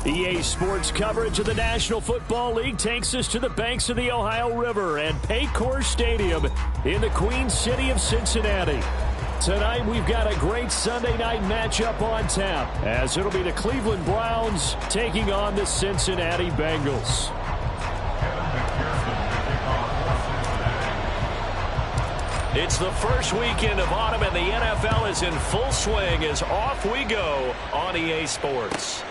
EA Sports coverage of the National Football League takes us to the banks of the Ohio River and Paycor Stadium in the Queen City of Cincinnati. Tonight we've got a great Sunday night matchup on tap, as it'll be the Cleveland Browns taking on the Cincinnati Bengals. It's the first weekend of autumn and the NFL is in full swing as off we go on EA Sports.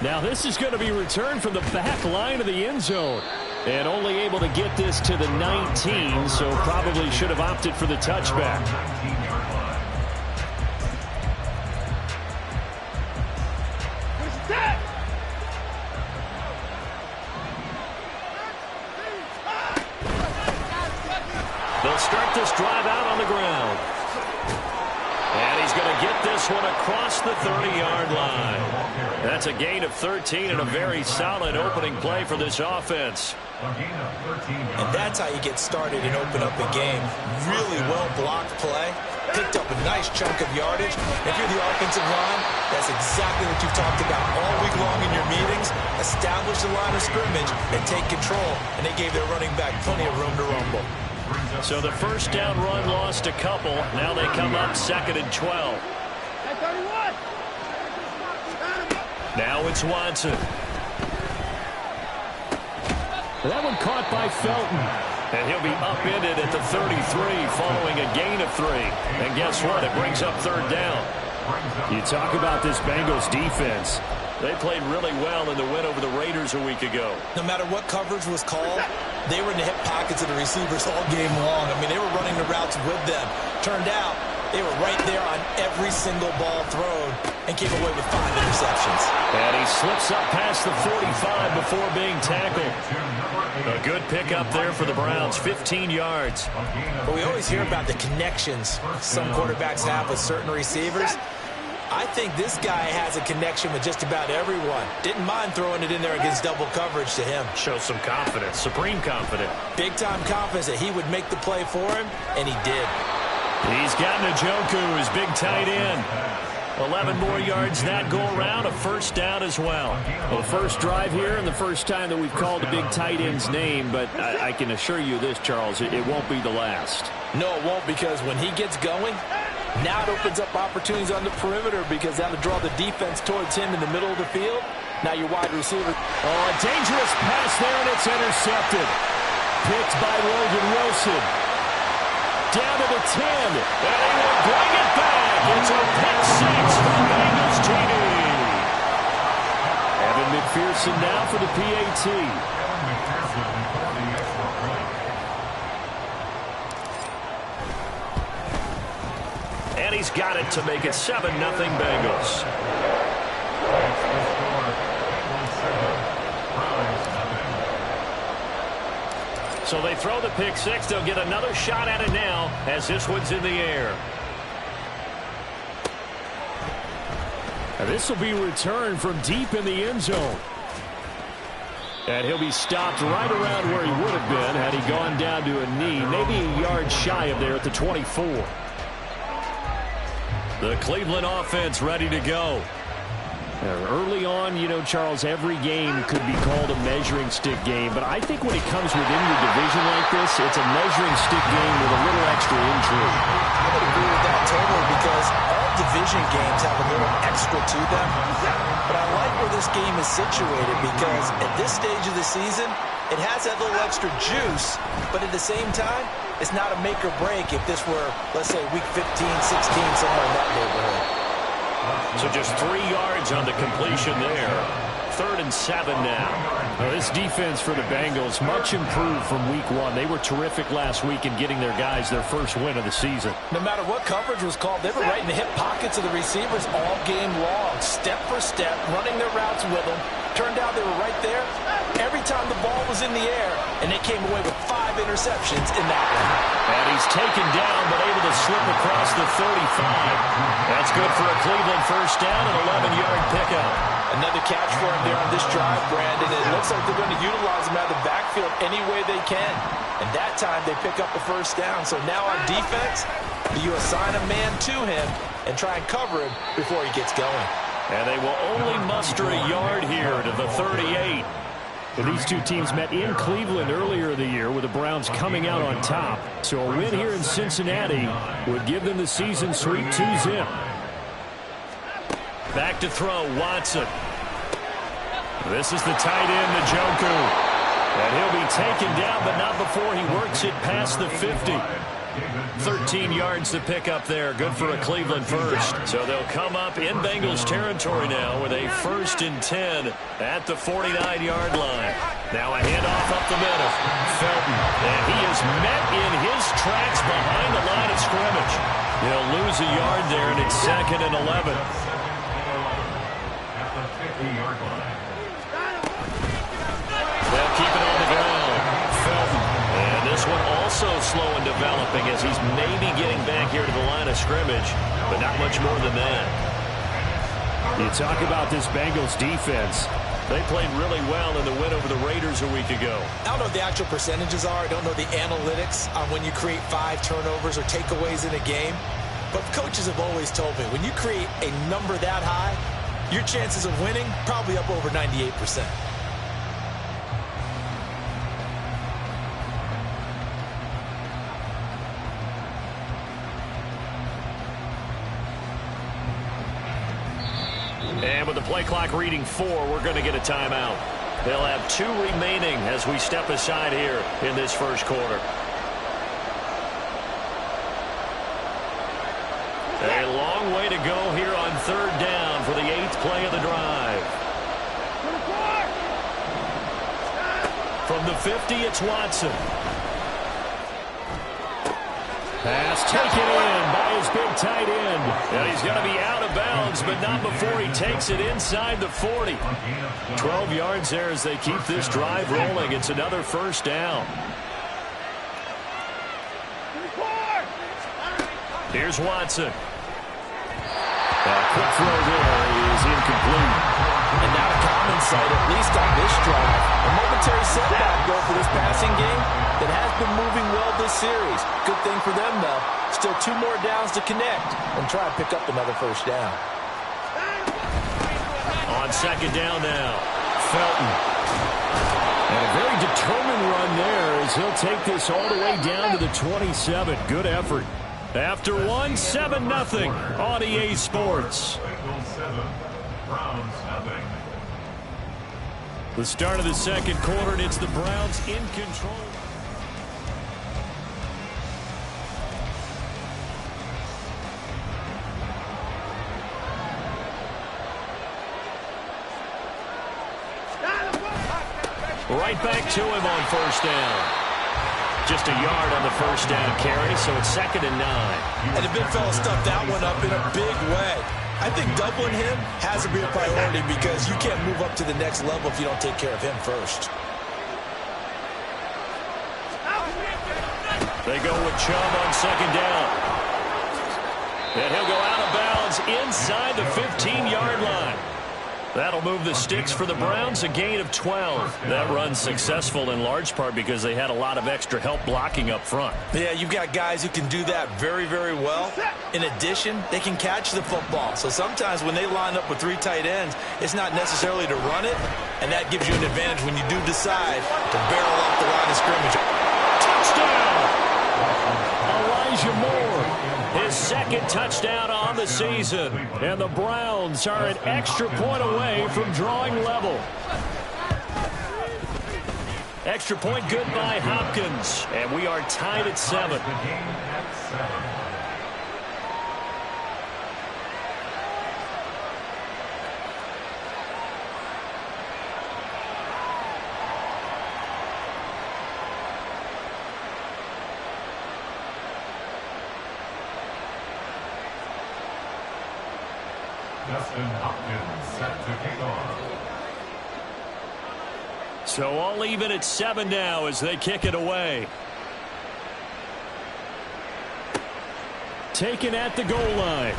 Now this is going to be returned from the back line of the end zone. And only able to get this to the 19, so probably should have opted for the touchback. They'll start this drive out on the ground. And he's going to get this one across the 30-yard line. That's a gain of 13 and a very solid opening play for this offense. And that's how you get started and open up a game. Really well-blocked play. Picked up a nice chunk of yardage. If you're the offensive line, that's exactly what you've talked about all week long in your meetings. Establish the line of scrimmage and take control. And they gave their running back plenty of room to rumble. So the first down run lost a couple. Now they come up 2nd and 12. Now it's Watson. That one caught by Felton. And he'll be upended at the 33 following a gain of 3. And guess what? It brings up 3rd down. You talk about this Bengals defense. They played really well in the win over the Raiders a week ago. No matter what coverage was called, they were in the hip pockets of the receivers all game long. I mean, they were running the routes with them. Turned out they were right there on every single ball thrown and came away with 5 interceptions. And he slips up past the 45 before being tackled. A good pickup there for the Browns, 15 yards. But we always hear about the connections some quarterbacks have with certain receivers. I think this guy has a connection with just about everyone. Didn't mind throwing it in there against double coverage to him. Shows some confidence, supreme confidence. Big-time confidence that he would make the play for him, and he did. He's got Njoku, his big tight end. 11 more yards that go around, a first down as well. Well, the first drive here and the first time that we've called the big tight end's name, but I can assure you this, Charles, it won't be the last. No, it won't, because when he gets going, now it opens up opportunities on the perimeter because that'll draw the defense towards him in the middle of the field. Now your wide receiver. Oh, a dangerous pass there, and it's intercepted. Picked by Logan Wilson. Down to the 10, and they will bring it back. It's a pick 6 for the Bengals TD. Evan McPherson now for the PAT. And he's got it to make it 7-0 Bengals. So they throw the pick 6. They'll get another shot at it now as this one's in the air. And this will be returned from deep in the end zone. And he'll be stopped right around where he would have been had he gone down to a knee, maybe a yard shy of there at the 24. The Cleveland offense ready to go. Early on, you know, Charles, every game could be called a measuring stick game. But I think when it comes within your division like this, it's a measuring stick game with a little extra intrigue. I would agree with that totally because all division games have a little extra to them. But I like where this game is situated because at this stage of the season, it has that little extra juice. But at the same time, it's not a make or break if this were, let's say, week 15, 16, somewhere in that neighborhood. So just 3 yards on the completion there. 3rd and 7 now. This defense for the Bengals, much improved from week 1. They were terrific last week in getting their guys their first win of the season. No matter what coverage was called, they were right in the hip pockets of the receivers all game long. Step for step, running their routes with them. Turned out they were right there every time the ball was in the air, and they came away with 5 interceptions in that one. And he's taken down, but able to slip across the 35. That's good for a Cleveland first down and 11-yard pickup. Another catch for him there on this drive, Brandon. It looks like they're going to utilize him out of the backfield any way they can. And that time they pick up the first down. So now on defense, you assign a man to him and try and cover him before he gets going. And they will only muster a yard here to the 38. And these two teams met in Cleveland earlier in the year with the Browns coming out on top. So a win here in Cincinnati would give them the season sweep 2-zip. Back to throw, Watson. This is the tight end, Njoku. And he'll be taken down, but not before he works it past the 50. 13 yards to pick up there. Good for a Cleveland first. So they'll come up in Bengals territory now with a 1st and 10 at the 49-yard line. Now a handoff up the middle. Felton. And he is met in his tracks behind the line of scrimmage. He'll lose a yard there, and it's 2nd and 11. They'll keep it on the ground. Felton. And this one also slow in developing as he's maybe getting back here to the line of scrimmage, but not much more than that. You talk about this Bengals defense. They played really well in the win over the Raiders a week ago. I don't know what the actual percentages are. I don't know the analytics on when you create 5 turnovers or takeaways in a game. But coaches have always told me, when you create a number that high, your chances of winning probably up over 98%. And with the play clock reading 4, we're going to get a timeout. They'll have 2 remaining as we step aside here in this first quarter. A long way to go here on 3rd down for the 8th play of the drive. From the 50, it's Watson. Pass taken in by his big tight end. And he's going to be out of bounds, but not before he takes it inside the 40. 12 yards there as they keep this drive rolling. It's another 1st down. Here's Watson. A quick throw there is incomplete. And not a common sight, at least on this drive. A momentary setback, though, for this passing game that has been moving well this series. Good thing for them, though. Still 2 more downs to connect and try to pick up another 1st down. On 2nd down now, Felton. And a very determined run there as he'll take this all the way down to the 27. Good effort. After 1, 7-0 on EA Sports. The start of the 2nd quarter, and it's the Browns in control. Right back to him on 1st down. Just a yard on the 1st down carry, so it's 2nd and 9. And the big fella stuffed that one up in a big way. I think doubling him has to be a priority because you can't move up to the next level if you don't take care of him first. They go with Chubb on 2nd down. And he'll go out of bounds inside the 15-yard line. That'll move the sticks for the Browns, a gain of 12. That run's successful in large part because they had a lot of extra help blocking up front. Yeah, you've got guys who can do that very, very well. In addition, they can catch the football. So sometimes when they line up with 3 tight ends, it's not necessarily to run it, and that gives you an advantage when you do decide to barrel up the line of scrimmage. Touchdown! Elijah Moore, his 2nd touchdown on the season. And the Browns are an extra point away from drawing level. Extra point good by Hopkins. And we are tied at 7. Set to kick off. So all even at 7 now as they kick it away. Taken at the goal line.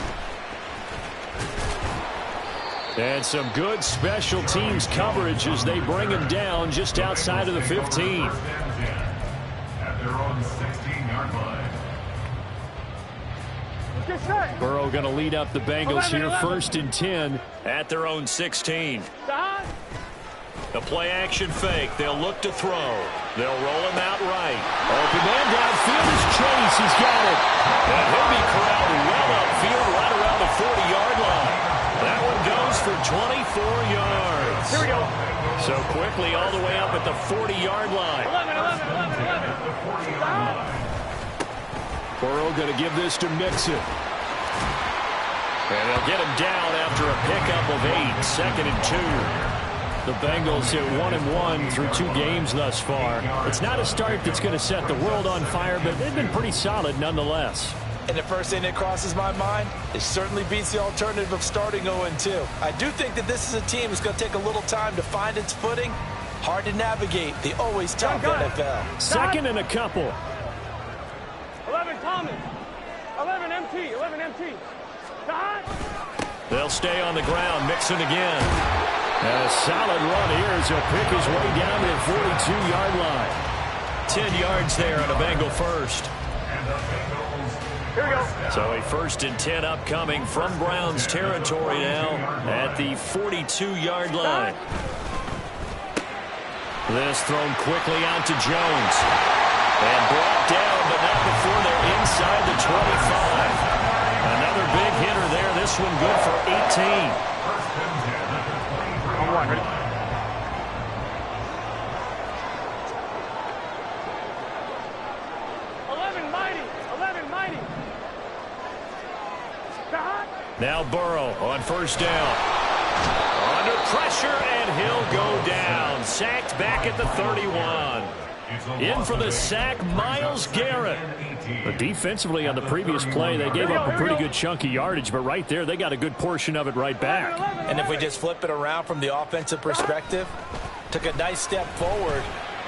And some good special teams coverage as they bring him down just outside of the 15. At their own 16-yard line. Burrow going to lead up the Bengals here, 1st and 10 at their own 16. The play action fake. They'll look to throw. They'll roll him out right. Open man downfield is Chase. He's got it. And he'll be corralled well upfield right around the 40-yard line. That one goes for 24 yards. Here we go. So quickly all the way up at the 40-yard line. 11. Burrow going to give this to Mixon. And they'll get him down after a pickup of 8, 2nd and 2. The Bengals hit 1-1 through 2 games thus far. It's not a start that's going to set the world on fire, but they've been pretty solid nonetheless. And the first thing that crosses my mind, it certainly beats the alternative of starting 0-2. I do think that this is a team that's going to take a little time to find its footing. Hard to navigate the always tough NFL. 2nd and a couple. 11 Thomas. 11 MT. 11 MT. They'll stay on the ground. Mixon again. And a solid run here as he'll pick his way down to the 42-yard line. 10 yards there on a Bengal first. Here we go. So a 1st and 10 upcoming from Browns territory now at the 42-yard line. This thrown quickly out to Jones. And brought down, but not before they're inside the 25. Another big hitter there. This one good for 18. On 1, ready? Now Burrow on 1st down. Under pressure, and he'll go down. Sacked back at the 31. In for the sack, Myles Garrett. But defensively on the previous play, they gave up a pretty good chunk of yardage, but right there, they got a good portion of it right back. And if we just flip it around from the offensive perspective, took a nice step forward,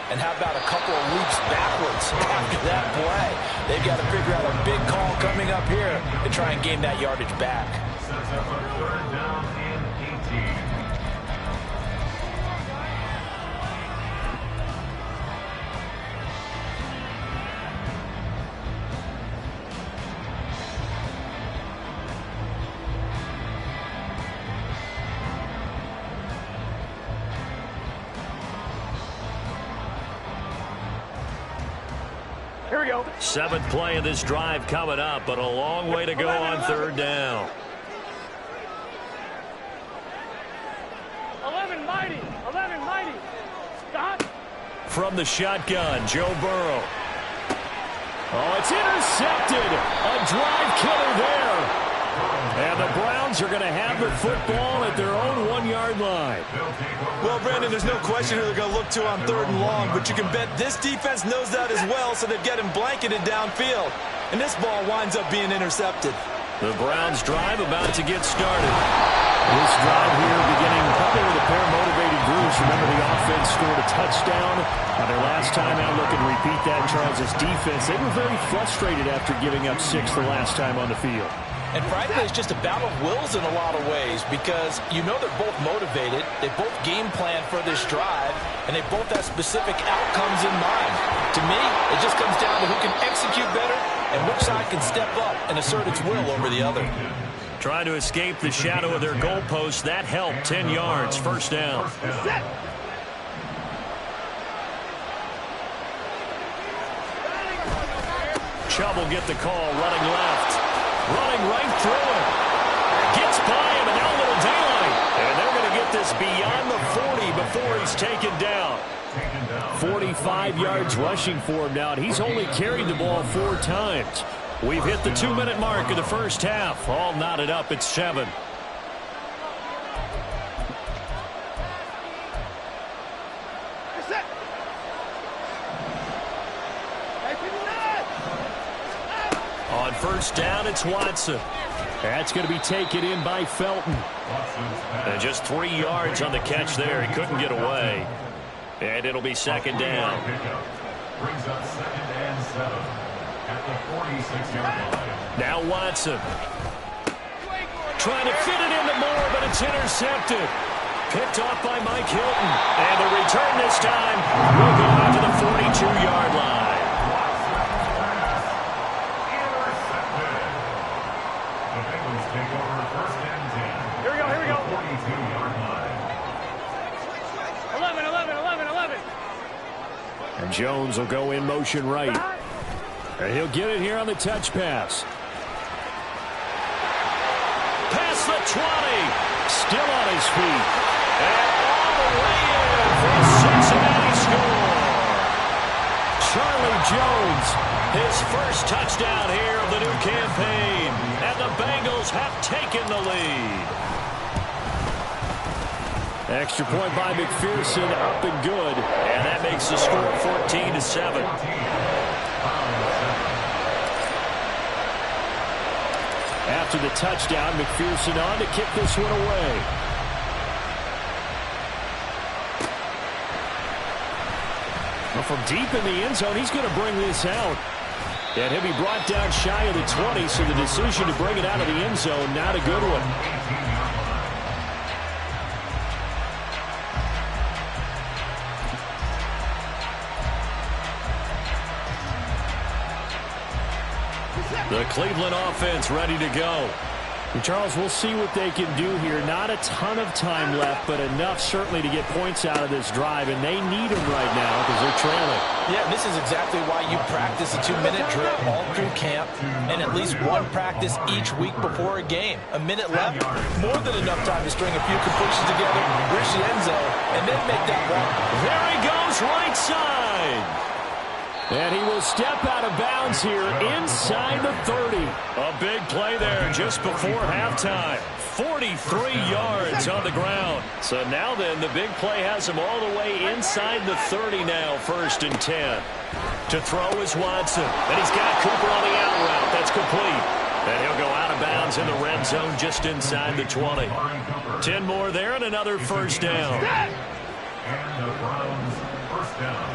and how about a couple of leaps backwards after that play? They've got to figure out a big call coming up here to try and gain that yardage back. Here we go. 7th play of this drive coming up, but a long way to go on 3rd down. 11 mighty. 11 mighty. Stop. From the shotgun, Joe Burrow. Oh, it's intercepted. A drive killer there. And the Browns are going to have the football at their own 1-yard line. Well, Brandon, there's no question who they're going to look to on 3rd and long, but you can bet this defense knows that as well, so they've got him blanketed downfield. And this ball winds up being intercepted. The Browns drive about to get started. This drive here beginning probably with a pair of motivated groups. Remember, the offense scored a touchdown on their last time out. Look and repeat that, Charles. This defense, they were very frustrated after giving up 6 the last time on the field. And frankly, it's just a battle of wills in a lot of ways because you know they're both motivated, they both game plan for this drive, and they both have specific outcomes in mind. To me, it just comes down to who can execute better and which side can step up and assert its will over the other. Trying to escape the shadow of their goalpost. That helped. 10 yards, 1st down. Chubb will get the call, running left. Running right through him. Gets by him, and now a little daylight. And they're going to get this beyond the 40 before he's taken down. 45 yards rushing for him now, and he's only carried the ball 4 times. We've hit the 2-minute mark of the first half. All knotted up at 7. On 1st down, it's Watson. That's going to be taken in by Felton. And just 3 yards on the catch there. He couldn't get away. And it'll be 2nd down. Brings up 2nd and 7 at the 46-yard line. Now Watson. Trying to fit it into Moore, but it's intercepted. Picked off by Mike Hilton. And the return this time will go out to the 42-yard line. Jones will go in motion right. And he'll get it here on the touch pass. Past the 20. Still on his feet. And all the way in for a Cincinnati score. Charlie Jones, his first touchdown here of the new campaign. And the Bengals have taken the lead. Extra point by McPherson, up and good. And that makes the score 14-7. After the touchdown, McPherson on to kick this one away. Well, from deep in the end zone, he's going to bring this out. And he'll be brought down shy of the 20, so the decision to bring it out of the end zone, not a good one. The Cleveland offense ready to go. And Charles, we'll see what they can do here. Not a ton of time left, but enough certainly to get points out of this drive, and they need them right now because they're trailing. Yeah, this is exactly why you practice a 2-minute drill all through camp and at least one practice each week before a game. A minute left, more than enough time to string a few completions together, reach the end zone, and then make that run. There he goes, right side. And he will step out of bounds here inside the 30. A big play there just before halftime. 43 yards on the ground. So now then, the big play has him all the way inside the 30 now, 1st and 10. To throw is Watson. And he's got Cooper on the out route. That's complete. And he'll go out of bounds in the red zone just inside the 20. 10 more there and another first down. And the Browns first down.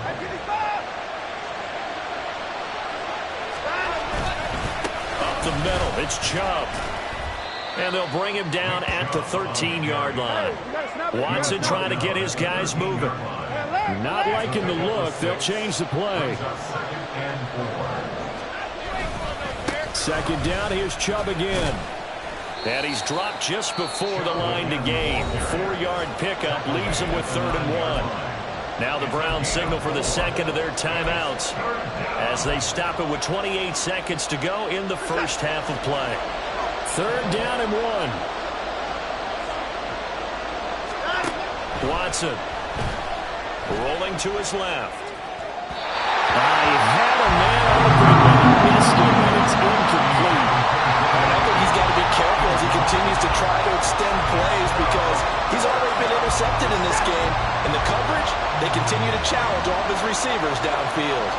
The middle, it's Chubb. And they'll bring him down at the 13-yard line. Watson trying to get his guys moving. Not liking the look. They'll change the play. 2nd down, here's Chubb again. And he's dropped just before the line to gain. 4-yard pickup leaves him with 3rd and 1. Now the Browns signal for the second of their timeouts as they stop it with 28 seconds to go in the first half of play. 3rd down and 1. Watson rolling to his left. He had a man on the big man. He missed it, and it's incomplete. And I think he's got to be careful as he continues to try to extend plays because he's already been intercepted in this game. And the coverage, they continue to challenge all of his receivers downfield.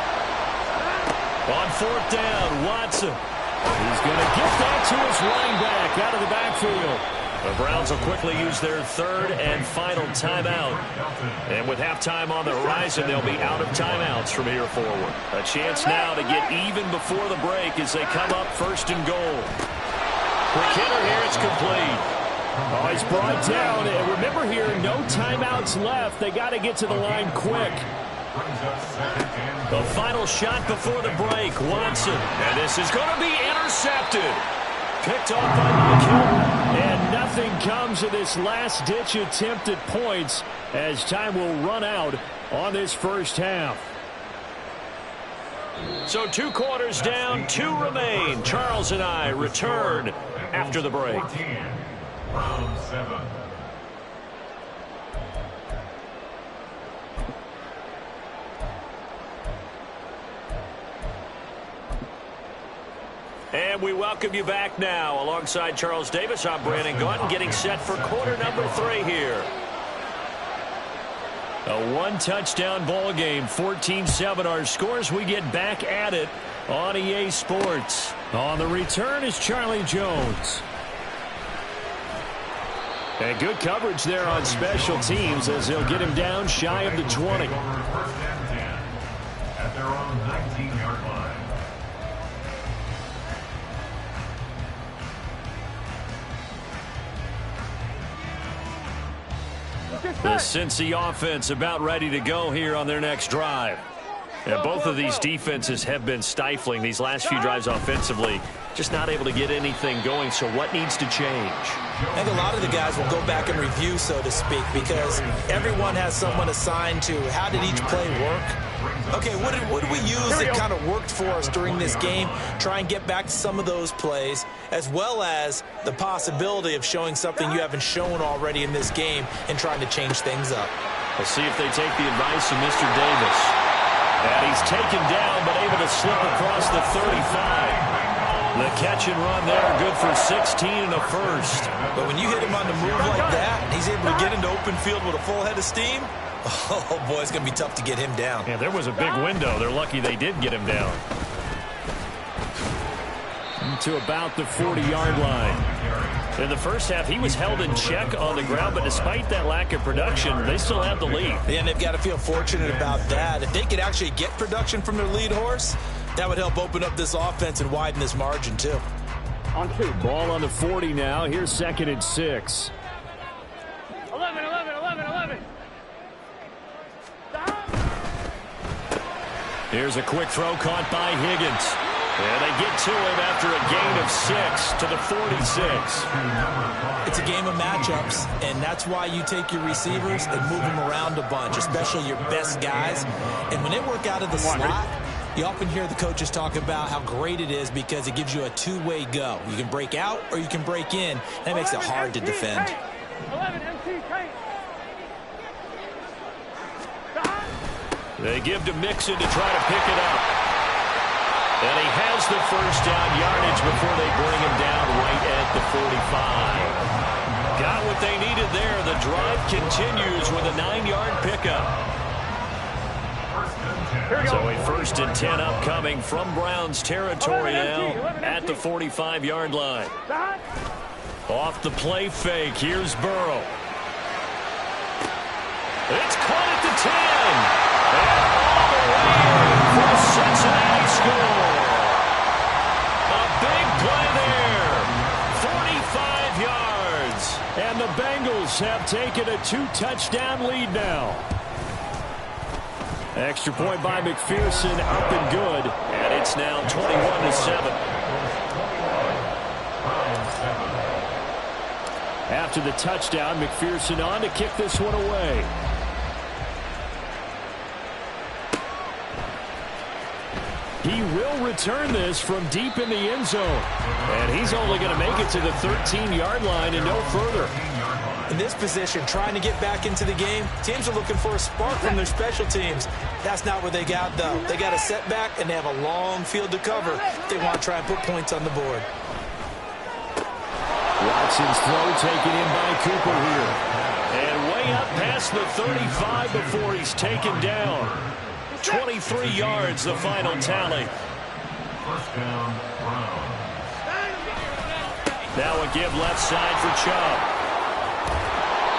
On 4th down, Watson. He's going to get that to his running back out of the backfield. The Browns will quickly use their 3rd and final timeout. And with halftime on the horizon, they'll be out of timeouts from here forward. A chance now to get even before the break as they come up 1st and goal. Quick hitter here, it's complete. Oh, he's brought down. And remember here, no timeouts left. They got to get to the line quick. The final shot before the break, Watson. And this is going to be intercepted. Picked off by Mike Hilton. And nothing comes of this last-ditch attempt at points as time will run out on this first half. So 2 quarters down, 2 remain. Charles and I return after the break. Round 7. And we welcome you back now. Alongside Charles Davis, I'm Brandon Gaudin, getting set for quarter number 3 here. A 1-touchdown ball game, 14-7 our scores. We get back at it on EA Sports. On the return is Charlie Jones. And good coverage there on special teams as they'll get him down shy of the 20. First and 10 at their own 19-yard line. The Cincy offense about ready to go here on their next drive. And both of these defenses have been stifling these last few drives offensively. Just not able to get anything going, so what needs to change? I think a lot of the guys will go back and review, so to speak, because everyone has someone assigned to how did each play work, Okay, what did we use that kind of worked for us during this game? Try and get back to some of those plays, as well as the possibility of showing something you haven't shown already in this game and trying to change things up. We'll see if they take the advice of Mr. Davis. And he's taken down, but able to slip across the 35. The catch and run there, good for 16 and a first. But when you hit him on the move like that, and he's able to get into open field with a full head of steam, oh, boy, it's going to be tough to get him down. Yeah, there was a big window. They're lucky they did get him down. To about the 40-yard line. In the first half, he was held in check on the ground, but despite that lack of production, they still have the lead. Yeah, and they've got to feel fortunate about that. If they could actually get production from their lead horse, that would help open up this offense and widen this margin, too. On 2. Ball on the 40 now. Here's 2nd and 6. 11, 11, 11, 11. Here's a quick throw caught by Higgins. And they get to him after a gain of 6 to the 46. It's a game of matchups, and that's why you take your receivers and move them around a bunch, especially your best guys. And when they work out of the slot, you often hear the coaches talk about how great it is because it gives you a two-way go. You can break out or you can break in. That makes it hard to defend. 11 MT, They give to Mixon to try to pick it up. And he has the first down yardage before they bring him down right at the 45. Got what they needed there. The drive continues with a 9-yard pickup. So a 1st and 10 upcoming from Browns territory now at the 45-yard line. Off the play fake, here's Burrow. It's caught at the 10. And all the way for Cincinnati score. A big play there. 45 yards. And the Bengals have taken a 2-touchdown lead now. Extra point by McPherson, up and good. And it's now 21-7. After the touchdown, McPherson on to kick this one away. He will return this from deep in the end zone. And he's only going to make it to the 13-yard line and no further. In this position, trying to get back into the game, teams are looking for a spark from their special teams. That's not what they got, though. They got a setback, and they have a long field to cover if they want to try and put points on the board. Watson's throw taken in by Cooper here. And way up past the 35 before he's taken down. 23 yards, the final tally. First down, Browns. Now a give left side for Chubb.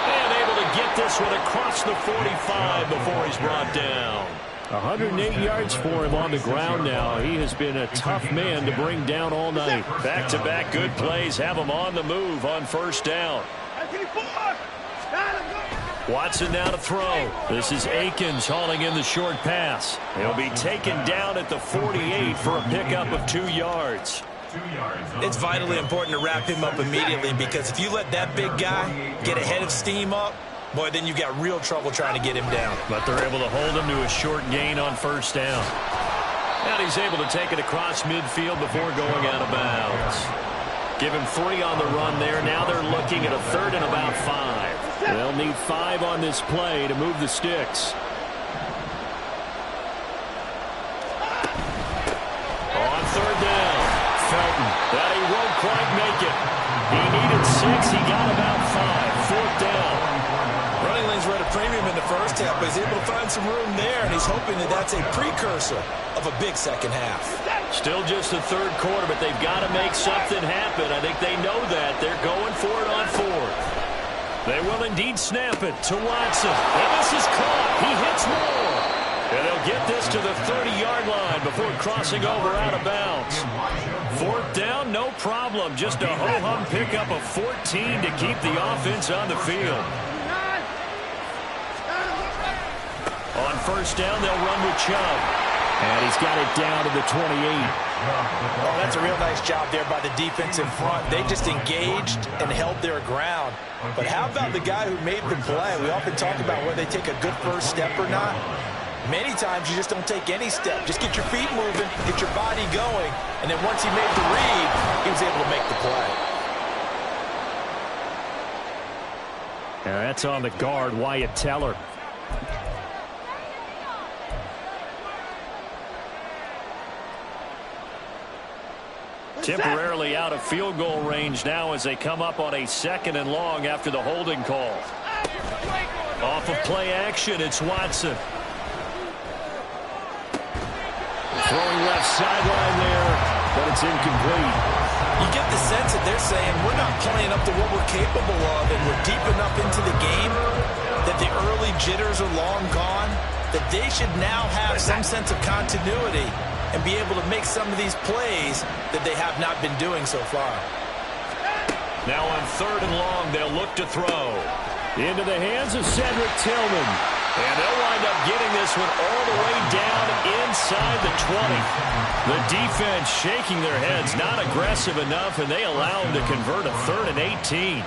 And able to get this one across the 45 before he's brought down. 108 yards for him on the ground now. He has been a tough man to bring down all night. Back-to-back good plays have him on the move on first down. Watson now to throw. This is Akins hauling in the short pass. He'll be taken down at the 48 for a pickup of 2 yards. It's vitally important to wrap him up immediately because if you let that big guy get a head of steam up, boy, then you've got real trouble trying to get him down. But they're able to hold him to a short gain on first down. And he's able to take it across midfield before going out of bounds. Give him 3 on the run there. Now they're looking at a 3rd and about 5. They'll need 5 on this play to move the sticks. On 3rd down, Felton. That he won't quite make it. He needed 6. He got about 5. 4th down. Running lanes were at a premium in the first half, but he's able to find some room there, and he's hoping that that's a precursor of a big second half. Still just the 3rd quarter, but they've got to make something happen. I think they know that. They're going for it on 4th. They will indeed snap it to Watson. And this is caught. He hits more. And they'll get this to the 30-yard line before crossing over out of bounds. 4th down, no problem. Just a ho-hum pickup of 14 to keep the offense on the field. On first down, they'll run with Chubb. And he's got it down to the 28. Oh, that's a real nice job there by the defense in front. They just engaged and held their ground. But how about the guy who made the play? We often talk about whether they take a good first step or not. Many times you just don't take any step. Just get your feet moving, get your body going, and then once he made the read, he was able to make the play. And that's on the guard, Wyatt Teller. Temporarily out of field goal range now as they come up on a 2nd and long after the holding call. Off of play action, it's Watson. Throwing left sideline there, but it's incomplete. You get the sense that they're saying we're not playing up to what we're capable of, and we're deep enough into the game that the early jitters are long gone, that they should now have some sense of continuity and be able to make some of these plays that they have not been doing so far. Now on 3rd and long, they'll look to throw. Into the hands of Cedric Tillman. And they'll wind up getting this one all the way down inside the 20. The defense shaking their heads, not aggressive enough, and they allow them to convert a 3rd and 18.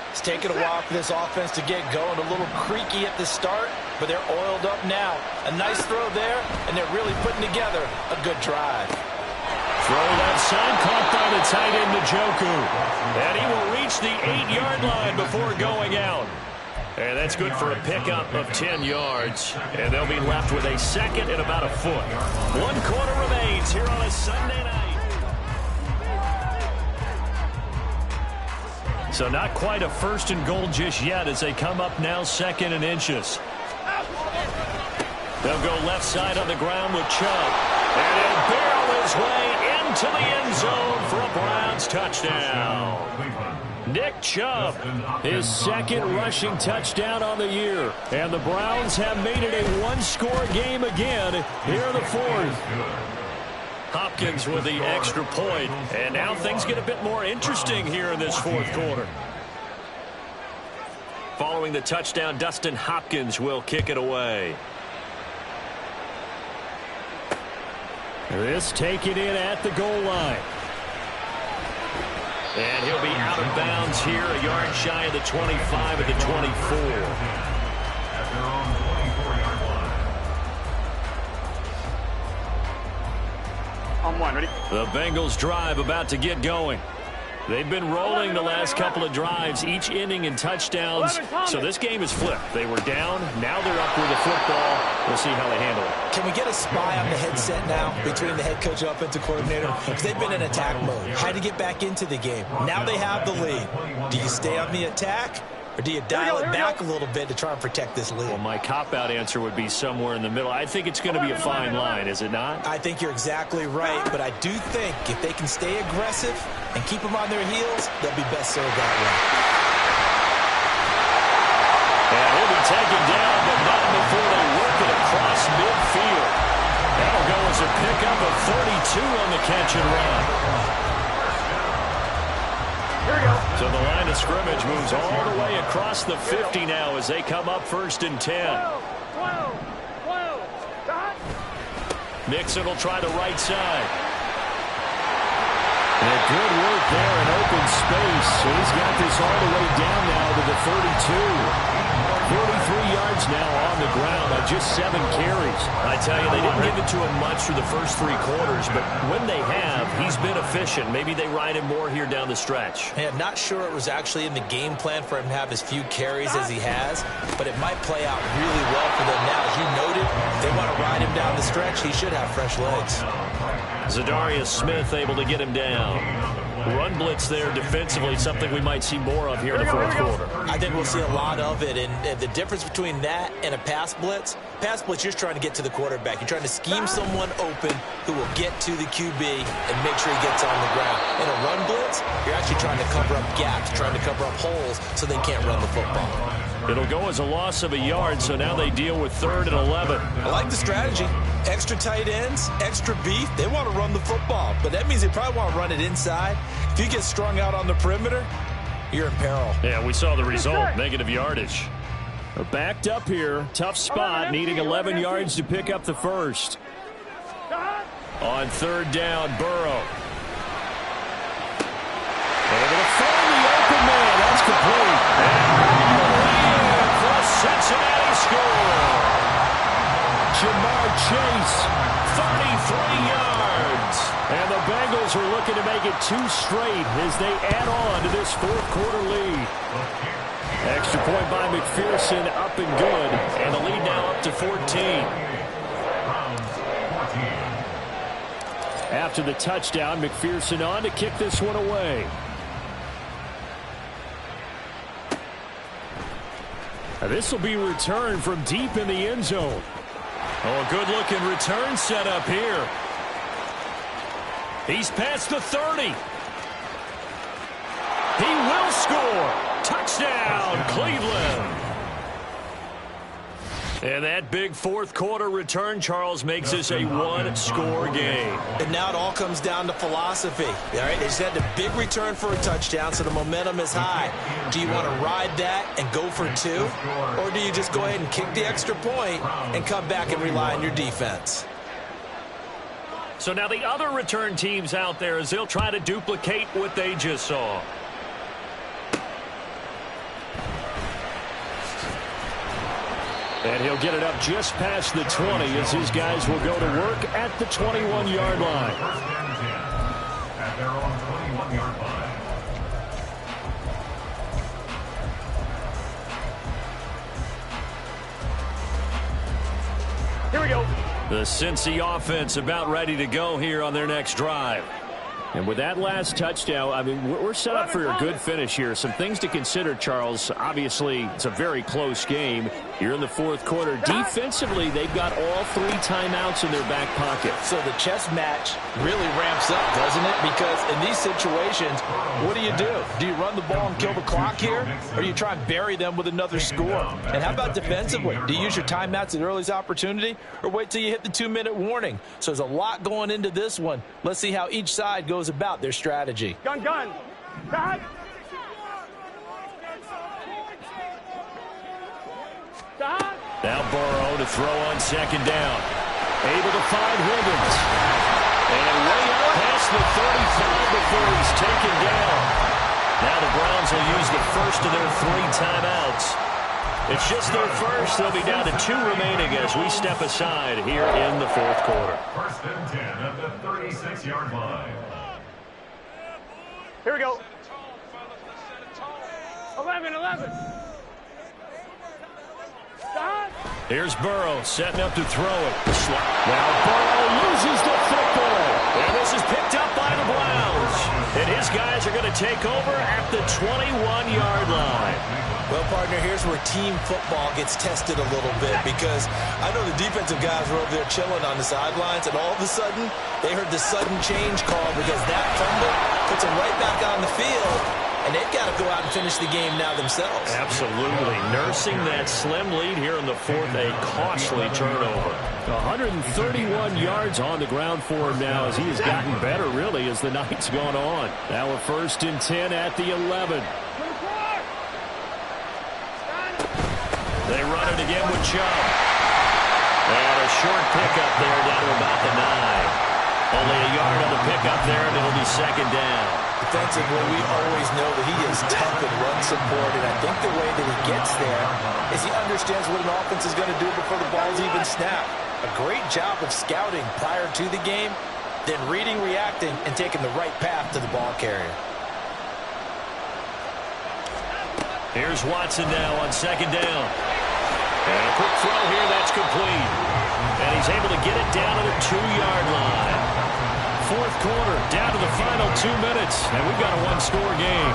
It's taken a while for this offense to get going. A little creaky at the start, but they're oiled up now. A nice throw there, and they're really putting together a good drive. Throw left side, caught by the tight end, Njoku. And he will reach the 8-yard line before going out. And that's good for a pickup of 10 yards. And they'll be left with a 2nd and about a foot. 1 quarter remains here on a Sunday night. So not quite a 1st and goal just yet as they come up now 2nd and inches. They'll go left side on the ground with Chubb. And he'll barrel his way into the end zone for a Browns touchdown. Nick Chubb, his 2nd rushing touchdown on the year. And the Browns have made it a 1-score game again here in the 4th. Hopkins with the extra point. And now things get a bit more interesting here in this 4th quarter. Following the touchdown, Dustin Hopkins will kick it away. This taken in at the goal line. And he'll be out of bounds here, a yard shy of the 25 at the 24. At their own 24-yard line. On 1, ready? The Bengals drive about to get going. They've been rolling the last couple of drives, each inning in touchdowns. So this game is flipped. They were down. Now they're up with the football. We'll see how they handle it. Can we get a spy on the headset now between the head coach and offensive coordinator? Because they've been in attack mode. Had to get back into the game. Now they have the lead. Do you stay on the attack? Or do you dial it back a little bit to try and protect this lead? Well, my cop-out answer would be somewhere in the middle. I think it's going to be a fine line, is it not? I think you're exactly right, but I do think if they can stay aggressive and keep them on their heels, they'll be best served that way. And he'll be taken down, but not before they work it across midfield. That'll go as a pickup of 32 on the catch and run. So the line of scrimmage moves all the way across the 50 now as they come up 1st and 10. Mixon will try the right side. And good work there in open space. So he's got this all the way down now to the 32. 43 yards now on the ground on just 7 carries. I tell you, they didn't give it to him much through the first 3 quarters, but when they have, he's been efficient. Maybe they ride him more here down the stretch. Hey, I'm not sure it was actually in the game plan for him to have as few carries as he has, but it might play out really well for them now. As you noted, if they want to ride him down the stretch, he should have fresh legs. Zadarius Smith able to get him down. Run blitz there defensively, something we might see more of here in the 4th quarter. I think we'll see a lot of it, and the difference between that and a pass blitz, you're just trying to get to the quarterback. You're trying to scheme someone open who will get to the QB and make sure he gets on the ground. In a run blitz, you're actually trying to cover up gaps, trying to cover up holes so they can't run the football. It'll go as a loss of a yard, so now they deal with 3rd and 11. I like the strategy. Extra tight ends, extra beef. They want to run the football, but that means they probably want to run it inside. If you get strung out on the perimeter, you're in peril. Yeah, we saw the result, negative yardage. Backed up here, tough spot, needing 11 yards to pick up the first. On 3rd down, Burrow. Able to find the open man. That's complete. And for a Cincinnati score. looking to make it 2 straight as they add on to this fourth-quarter lead. Extra point by McPherson, up and good. And the lead now up to 14. After the touchdown, McPherson on to kick this one away. This will be returned from deep in the end zone. Oh, a good-looking return set up here. He's past the 30. He will score. Touchdown, Cleveland. And that big fourth-quarter return, Charles, makes this a one-score game. And now it all comes down to philosophy. All right, they just had a big return for a touchdown, so the momentum is high. Do you want to ride that and go for 2? Or do you just go ahead and kick the extra point and come back and rely on your defense? So now the other return teams out there, as they'll try to duplicate what they just saw. And he'll get it up just past the 20 as his guys will go to work at the 21-yard line. First and 10 at their own 21-yard line. Here we go. The Cincy offense about ready to go here on their next drive. And with that last touchdown, I mean, we're set up for a good finish here. Some things to consider, Charles. Obviously, it's a very close game. Here in the fourth quarter, defensively, they've got all 3 timeouts in their back pocket. So the chess match really ramps up, doesn't it? Because in these situations, what do? Do you run the ball and kill the clock here? Or do you try and bury them with another score? And how about defensively? Do you use your timeouts at earliest opportunity? Or wait till you hit the 2-minute warning? So there's a lot going into this one. Let's see how each side goes about their strategy. Gun. Back. Stop. Now Burrow to throw on second down. Able to find Higgins. And way up past the 35 before he's taken down. Now the Browns will use the first of their 3 timeouts. It's just their first. They'll be down to 2 remaining as we step aside here in the fourth quarter. First and 10 at the 36-yard line. Here we go. 11. Stop. Here's Burrow setting up to throw it. Now Burrow loses the football. And this is picked up by the Browns. And his guys are going to take over at the 21-yard line. Well, partner, here's where team football gets tested a little bit because I know the defensive guys were over there chilling on the sidelines, and all of a sudden, they heard the sudden change call because that fumble puts them right back on the field, and they've got to go out and finish the game now themselves. Absolutely. Nursing that slim lead here in the fourth, a costly turnover. 131 yards on the ground for him now as he has gotten better, really, as the night's gone on. Now a first and 10 at the 11. They run it again with Chubb. And a short pickup there down to about the 9. Only a yard on the pickup there, and it'll be second down. Defensively, we always know that he is tough in run support, and I think the way that he gets there is he understands what an offense is going to do before the ball's even snapped. A great job of scouting prior to the game, then reading, reacting, and taking the right path to the ball carrier. Here's Watson now on second down. And a quick throw here, that's complete. And he's able to get it down to the 2-yard line. Fourth quarter, down to the final 2 minutes, and we've got a one-score game.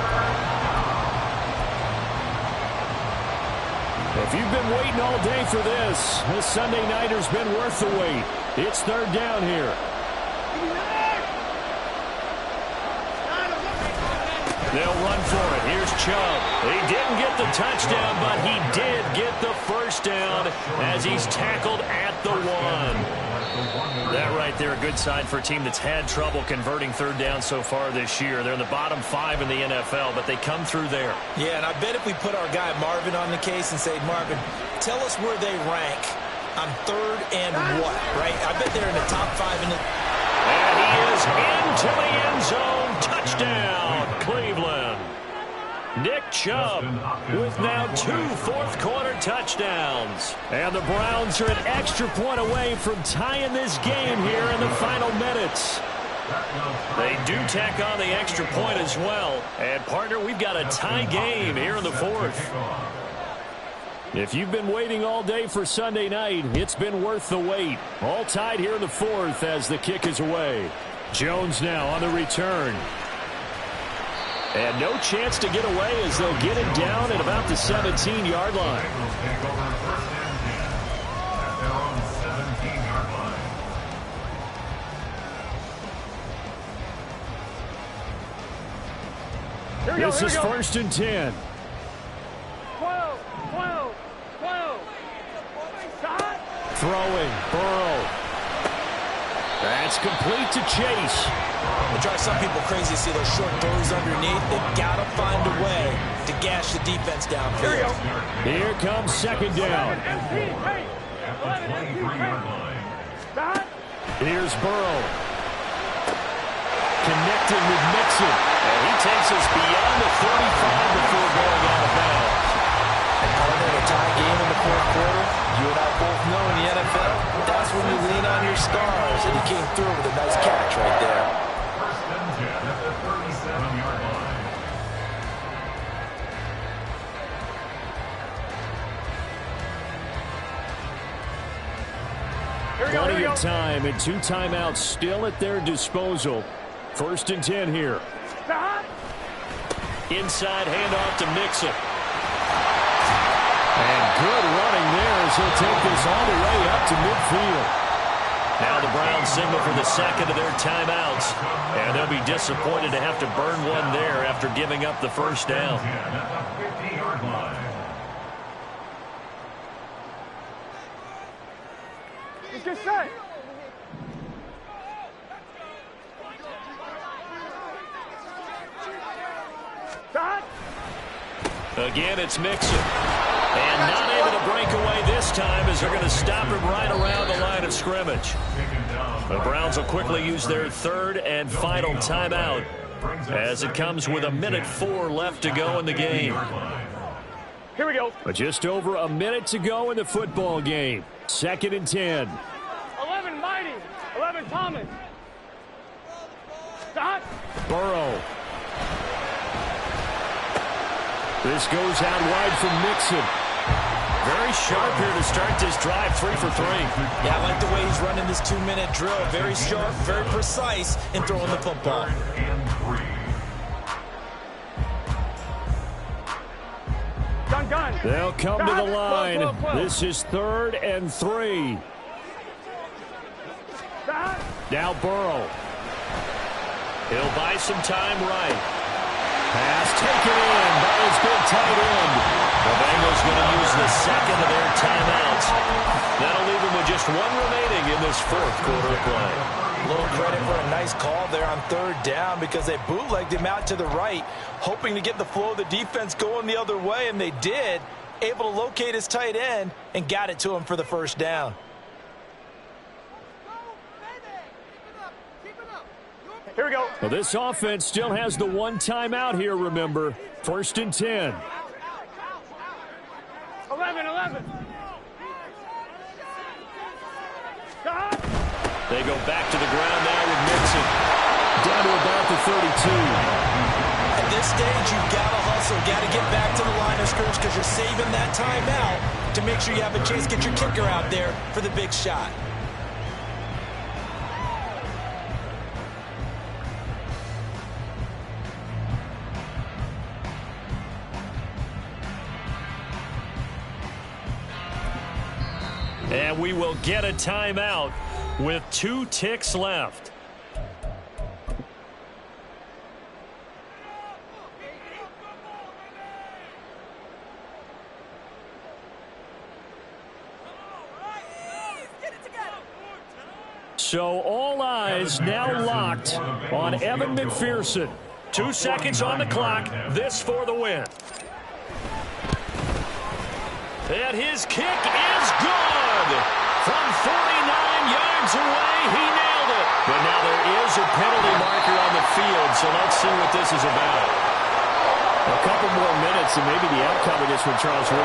If you've been waiting all day for this Sunday nighter's been worth the wait. It's third down here. They'll run for it. Here's Chubb. He didn't get the touchdown, but he did get the first down as he's tackled at the 1. That right there, a good sign for a team that's had trouble converting third down so far this year. They're in the bottom 5 in the NFL, but they come through there. Yeah, and I bet if we put our guy Marvin on the case and say, Marvin, tell us where they rank on third and what, right? I bet they're in the top 5 in the... And he is into the end zone. Touchdown, Cleveland. Nick Chubb with now 2 fourth-quarter touchdowns. And the Browns are an extra point away from tying this game here in the final minutes. They do tack on the extra point as well. And, partner, we've got a tie game here in the fourth. If you've been waiting all day for Sunday night, it's been worth the wait. All tied here in the fourth as the kick is away. Jones now on the return. And no chance to get away as they'll get it down at about the 17-yard line. This is 1st and 10. 12. Throwing, Burrow. That's complete to Chase. It drives some people crazy to see those short throws underneath. They've got to find a way to gash the defense downfield. Here comes 2nd down. Here's Burrow. Connecting with Mixon. And he takes us beyond the 35 before going out of bounds. And partner, a tie game in the fourth quarter, you and I both know in the NFL, that's when you lean on your stars, and he came through with a nice catch right there. 1st and 10 at the 37-yard line. Plenty of time and 2 timeouts still at their disposal. 1st and 10 here. Inside handoff to Mixon. And good running there as he'll take this all the way up to midfield. Now the Browns signal for the second of their timeouts. And they'll be disappointed to have to burn one there after giving up the first down. At the 50-yard line. Get set. Again, it's Mixon. And not able to break away this time as they're going to stop him right around the line of scrimmage. The Browns will quickly use their 3rd and final timeout as it comes with 1:04 left to go in the game. Here we go. But just over a minute to go in the football game. 2nd and 10. 11 Mighty. 11 Thomas. Stop. Burrow. This goes out wide from Mixon. Very sharp here to start this drive, 3 for 3. Yeah, I like the way he's running this 2-minute drill. Very sharp, very precise in throwing the football. Gun. They'll come to the line. This is 3rd and 3. Now Burrow. He'll buy some time right. Pass taken in by his big tight end. The Bengals going to use the second of their timeouts. That'll leave them with just 1 remaining in this 4th quarter of play. A little credit for a nice call there on 3rd down because they bootlegged him out to the right, hoping to get the flow of the defense going the other way, and they did. Able to locate his tight end and got it to him for the 1st down. Here we go. Well, this offense still has the 1 timeout here, remember. 1st and 10. 11. Stop. They go back to the ground now with Mixon. Down to about the 32. At this stage, you've got to hustle, got to get back to the line of scrimmage because you're saving that timeout to make sure you have a chance to get your kicker out there for the big shot. And we will get a timeout with 2 ticks left. So all eyes now locked on Evan McPherson. 2 seconds on the clock. This for the win. And his kick is good. From 49 yards away, he nailed it. But now there is a penalty marker on the field, so let's see what this is about. A couple more minutes and maybe the outcome of this one, Charles.